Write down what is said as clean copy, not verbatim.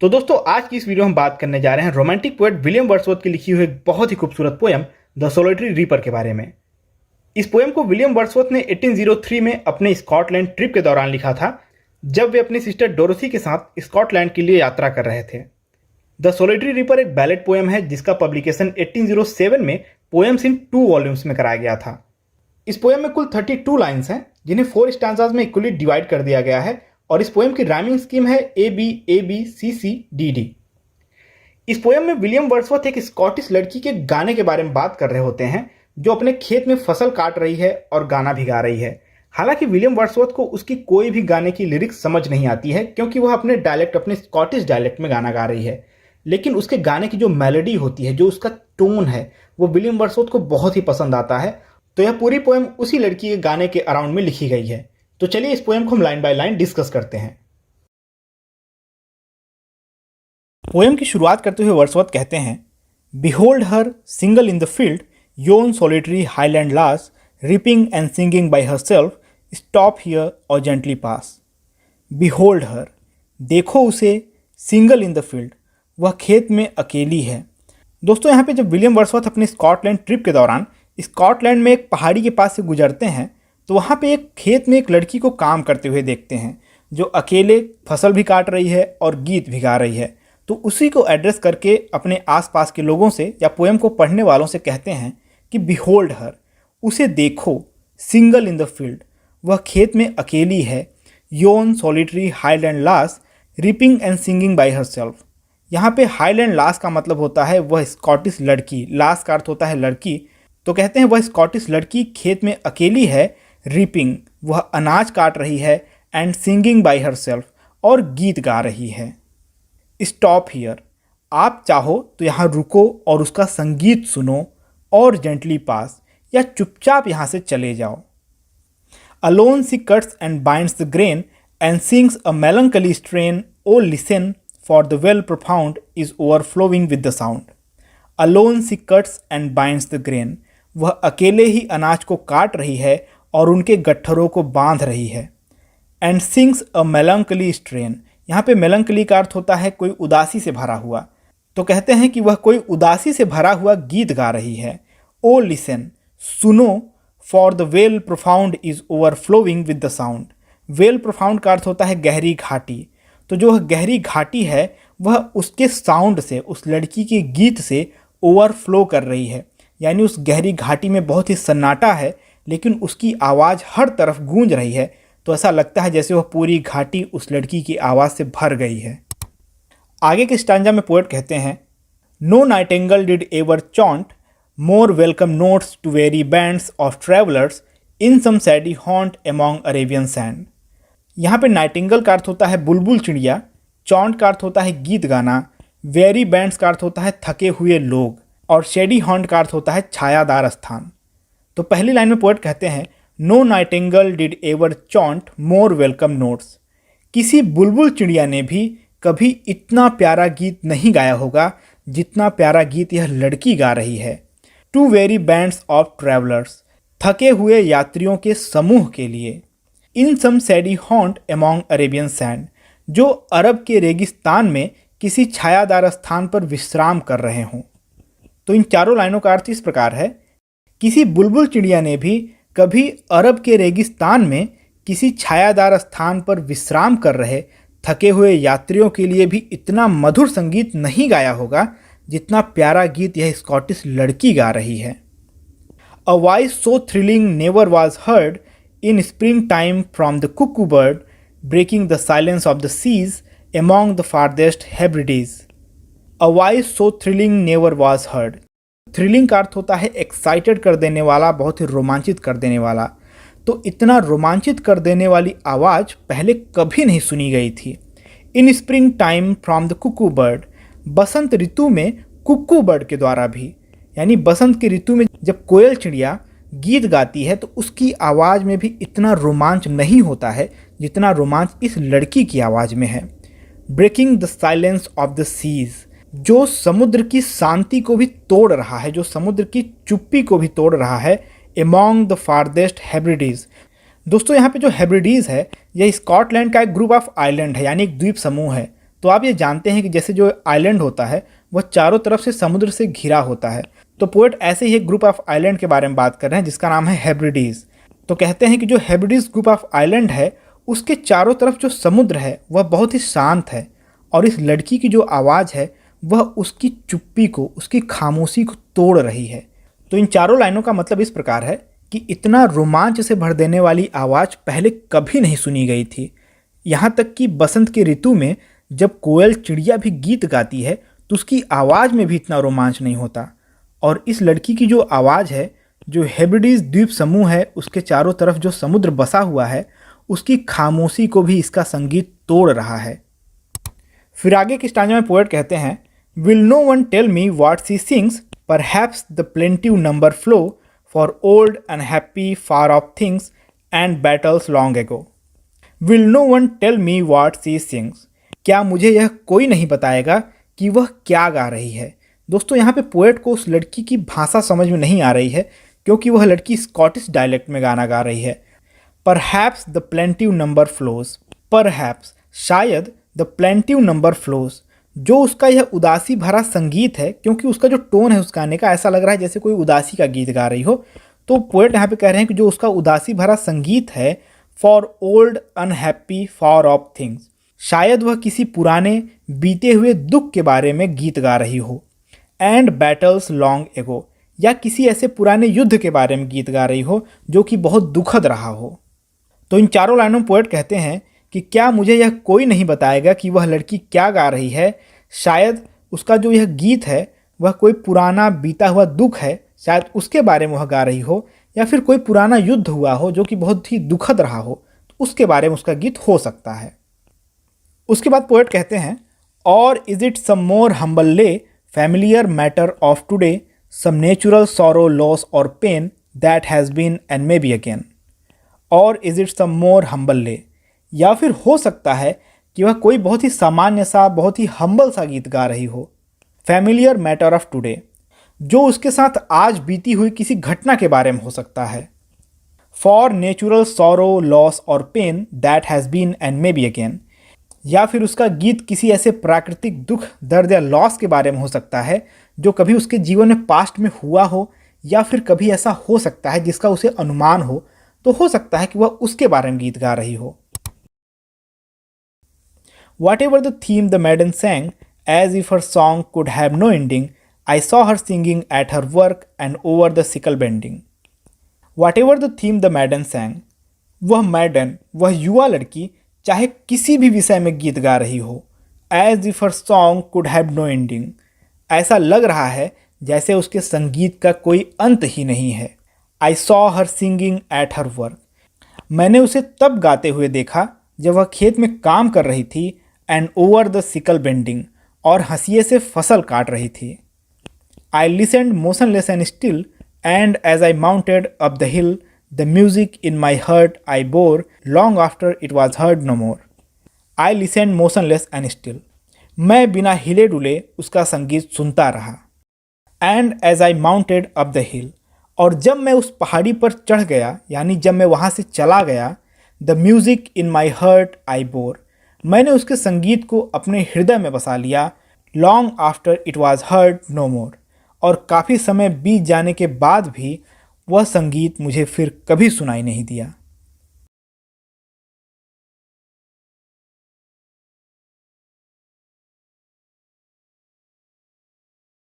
तो दोस्तों आज की इस वीडियो में हम बात करने जा रहे हैं रोमांटिक पोएट विलियम वर्ड्सवर्थ की लिखी हुई एक बहुत ही खूबसूरत पोएम द सोलिटरी रीपर के बारे में। इस पोएम को विलियम वर्ड्सवर्थ ने 1803 में अपने स्कॉटलैंड ट्रिप के दौरान लिखा था, जब वे अपनी सिस्टर डोरोथी के साथ स्कॉटलैंड के लिए यात्रा कर रहे थे। द सोलिटरी रीपर एक बैलेट पोएम है जिसका पब्लिकेशन 1807 में पोएम्स इन 2 वॉल्यूम्स में कराया गया था। इस पोएम में कुल 32 लाइन्स हैं जिन्हें 4 स्टैंजाज में इक्वली डिवाइड कर दिया गया है और इस पोएम की राइमिंग स्कीम है ABABCCDD। इस पोएम में विलियम वर्ड्सवर्थ एक स्कॉटिश लड़की के गाने के बारे में बात कर रहे होते हैं जो अपने खेत में फसल काट रही है और गाना भी गा रही है। हालांकि विलियम वर्ड्सवर्थ को उसकी कोई भी गाने की लिरिक्स समझ नहीं आती है क्योंकि वह अपने स्कॉटिश डायलेक्ट में गाना गा रही है, लेकिन उसके गाने की जो मेलोडी होती है, जो उसका टोन है, वो विलियम वर्ड्सवर्थ को बहुत ही पसंद आता है। तो यह पूरी पोएम उसी लड़की के गाने के अराउंड में लिखी गई है। तो चलिए इस पोएम को हम लाइन बाय लाइन डिस्कस करते हैं। पोएम की शुरुआत करते हुए वर्ड्सवर्थ कहते हैं, behold her single in the field, yon solitary highland lass, reaping and singing by herself, stop here or gently pass. Behold her, देखो उसे, सिंगल इन द फील्ड, वह खेत में अकेली है। दोस्तों यहाँ पे जब विलियम वर्ड्सवर्थ अपने स्कॉटलैंड ट्रिप के दौरान स्कॉटलैंड में एक पहाड़ी के पास से गुजरते हैं तो वहाँ पे एक खेत में एक लड़की को काम करते हुए देखते हैं जो अकेले फसल भी काट रही है और गीत भी गा रही है। तो उसी को एड्रेस करके अपने आसपास के लोगों से या पोएम को पढ़ने वालों से कहते हैं कि बिहोल्ड हर, उसे देखो, सिंगल इन द फील्ड, वह खेत में अकेली है, yon solitary highland lass, reaping and singing by herself. यहाँ पे हाईलैंड लास का मतलब होता है वह स्कॉटिश लड़की, लास का अर्थ होता है लड़की। तो कहते हैं वह स्कॉटिश लड़की खेत में अकेली है, रिपिंग, वह अनाज काट रही है, एंड सिंगिंग बाय हरसेल्फ, और गीत गा रही है। स्टॉप हियर, आप चाहो तो यहाँ रुको और उसका संगीत सुनो, और जेंटली पास, या चुपचाप यहाँ से चले जाओ। Alone she cuts and binds the grain and sings a melancholy strain, o listen for the vale profound is overflowing with the sound. Alone she cuts and binds the grain, वह अकेले ही अनाज को काट रही है और उनके गट्ठरों को बांध रही है। And sings a melancholy strain, यहाँ पे मेलंकली का अर्थ होता है कोई उदासी से भरा हुआ। तो कहते हैं कि वह कोई उदासी से भरा हुआ गीत गा रही है। ओ लिसन, सुनो, for the vale profound is overflowing with the sound. Well profound का अर्थ होता है गहरी घाटी। तो जो वह गहरी घाटी है वह उसके साउंड से, उस लड़की के गीत से ओवरफ्लो कर रही है, यानी उस गहरी घाटी में बहुत ही सन्नाटा है लेकिन उसकी आवाज़ हर तरफ गूंज रही है। तो ऐसा लगता है जैसे वह पूरी घाटी उस लड़की की आवाज़ से भर गई है। आगे के स्टांजा में पोएट कहते हैं, no nightingale did ever chaunt more welcome notes to very bands of travellers in some shady haunt among Arabian sands. यहाँ पे नाइटिंगेल का अर्थ होता है बुलबुल चिड़िया, चॉन्ट का अर्थ होता है गीत गाना, वेरी बैंड्स का अर्थ होता है थके हुए लोग, और शेडी हॉन्ट का अर्थ होता है छायादार स्थान। तो पहली लाइन में पोएट कहते हैं, no nightingale did ever chaunt more welcome notes, किसी बुलबुल चिड़िया ने भी कभी इतना प्यारा गीत नहीं गाया होगा जितना प्यारा गीत यह लड़की गा रही है। To very bands of travellers, थके हुए यात्रियों के समूह के लिए। In some shady haunt among Arabian sand, जो अरब के रेगिस्तान में किसी छायादार स्थान पर विश्राम कर रहे हों। तो इन चारों लाइनों का अर्थ इस प्रकार है, किसी बुलबुल चिड़िया ने भी कभी अरब के रेगिस्तान में किसी छायादार स्थान पर विश्राम कर रहे थके हुए यात्रियों के लिए भी इतना मधुर संगीत नहीं गाया होगा जितना प्यारा गीत यह स्कॉटिश लड़की गा रही है। A voice so thrilling never was heard in spring time from the cuckoo bird, breaking the silence of the seas among the farthest Hebrides. A voice so thrilling never was heard, thrilling का अर्थ होता है excited कर देने वाला, बहुत ही रोमांचित कर देने वाला। तो इतना रोमांचित कर देने वाली आवाज़ पहले कभी नहीं सुनी गई थी। In spring time from the cuckoo bird, बसंत ऋतु में कुकू बर्ड के द्वारा भी, यानी बसंत की ऋतु में जब कोयल चिड़िया गीत गाती है तो उसकी आवाज़ में भी इतना रोमांच नहीं होता है जितना रोमांच इस लड़की की आवाज़ में है। Breaking the silence of the seas, जो समुद्र की शांति को भी तोड़ रहा है, जो समुद्र की चुप्पी को भी तोड़ रहा है। एमॉन्ग द फारदेस्ट हेब्रिडीज, दोस्तों यहाँ पे जो हेब्रिडीज है यह स्कॉटलैंड का एक ग्रुप ऑफ आइलैंड है, यानी एक द्वीप समूह है। तो आप ये जानते हैं कि जैसे जो आइलैंड होता है वह चारों तरफ से समुद्र से घिरा होता है। तो पोएट ऐसे ही एक ग्रुप ऑफ आइलैंड के बारे में बात कर रहे हैं जिसका नाम है हेब्रिडीज। तो कहते हैं कि जो हेब्रिडीज ग्रुप ऑफ आइलैंड है उसके चारों तरफ जो समुद्र है वह बहुत ही शांत है, और इस लड़की की जो आवाज़ है वह उसकी चुप्पी को, उसकी खामोशी को तोड़ रही है। तो इन चारों लाइनों का मतलब इस प्रकार है कि इतना रोमांच से भर देने वाली आवाज़ पहले कभी नहीं सुनी गई थी। यहाँ तक कि बसंत के ऋतु में जब कोयल चिड़िया भी गीत गाती है तो उसकी आवाज़ में भी इतना रोमांच नहीं होता। और इस लड़की की जो आवाज़ है, जो हेब्रिडीज द्वीप समूह है उसके चारों तरफ जो समुद्र बसा हुआ है, उसकी खामोशी को भी इसका संगीत तोड़ रहा है। फिर आगे की स्टांजा में पोएट कहते हैं, will no one tell me what she sings, perhaps the plaintive number flow for old unhappy far off things and battles long ago. Will no one tell me what she sings, क्या मुझे यह कोई नहीं बताएगा कि वह क्या गा रही है। दोस्तों यहाँ पे पोएट को उस लड़की की भाषा समझ में नहीं आ रही है क्योंकि वह लड़की स्कॉटिश डायलेक्ट में गाना गा रही है। Perhaps the plaintive number flows, perhaps शायद, द प्लेंटिव नंबर फ्लोज जो उसका यह उदासी भरा संगीत है, क्योंकि उसका जो टोन है उस गाने का ऐसा लग रहा है जैसे कोई उदासी का गीत गा रही हो। तो पोएट यहाँ पे कह रहे हैं कि जो उसका उदासी भरा संगीत है, for old unhappy far off things, शायद वह किसी पुराने बीते हुए दुख के बारे में गीत गा रही हो। एंड बैटल्स लॉन्ग एगो, या किसी ऐसे पुराने युद्ध के बारे में गीत गा रही हो जो कि बहुत दुखद रहा हो। तो इन चारों लाइनों में पोएट कहते हैं कि क्या मुझे यह कोई नहीं बताएगा कि वह लड़की क्या गा रही है। शायद उसका जो यह गीत है वह कोई पुराना बीता हुआ दुख है, शायद उसके बारे में वह गा रही हो, या फिर कोई पुराना युद्ध हुआ हो जो कि बहुत ही दुखद रहा हो, तो उसके बारे में उसका गीत हो सकता है। उसके बाद पोएट कहते हैं, और is it some more humble lay familiar matter of today, some natural sorrow loss और pain that has been and may be again. और is it some more humble lay, या फिर हो सकता है कि वह कोई बहुत ही सामान्य सा, बहुत ही हम्बल सा गीत गा रही हो। फैमिलियर मैटर ऑफ टुडे, जो उसके साथ आज बीती हुई किसी घटना के बारे में हो सकता है। फॉर नेचुरल सॉरो लॉस और pain that has been and may be again, या फिर उसका गीत किसी ऐसे प्राकृतिक दुख, दर्द या लॉस के बारे में हो सकता है जो कभी उसके जीवन में पास्ट में हुआ हो, या फिर कभी ऐसा हो सकता है जिसका उसे अनुमान हो, तो हो सकता है कि वह उसके बारे में गीत गा रही हो। Whatever the theme the maiden sang, as if her song could have no ending, I saw her singing at her work and over the sickle bending. Whatever the theme the maiden sang, वह मैडन, वह युवा लड़की चाहे किसी भी विषय में गीत गा रही हो, as if her song could have no ending, ऐसा लग रहा है जैसे उसके संगीत का कोई अंत ही नहीं है। I saw her singing at her work, मैंने उसे तब गाते हुए देखा जब वह खेत में काम कर रही थी, and over the sickle bending, और हंसिए से फसल काट रही थी। I listened motionless and still, and as I mounted up the hill, the music in my heart I bore long after it was heard no more. I listened motionless and still, मैं बिना हिले डुले उसका संगीत सुनता रहा। And as I mounted up the hill, और जब मैं उस पहाड़ी पर चढ़ गया, यानी जब मैं वहाँ से चला गया, the music in my heart I bore, मैंने उसके संगीत को अपने हृदय में बसा लिया। Long after it was heard no more, और काफ़ी समय बीत जाने के बाद भी वह संगीत मुझे फिर कभी सुनाई नहीं दिया।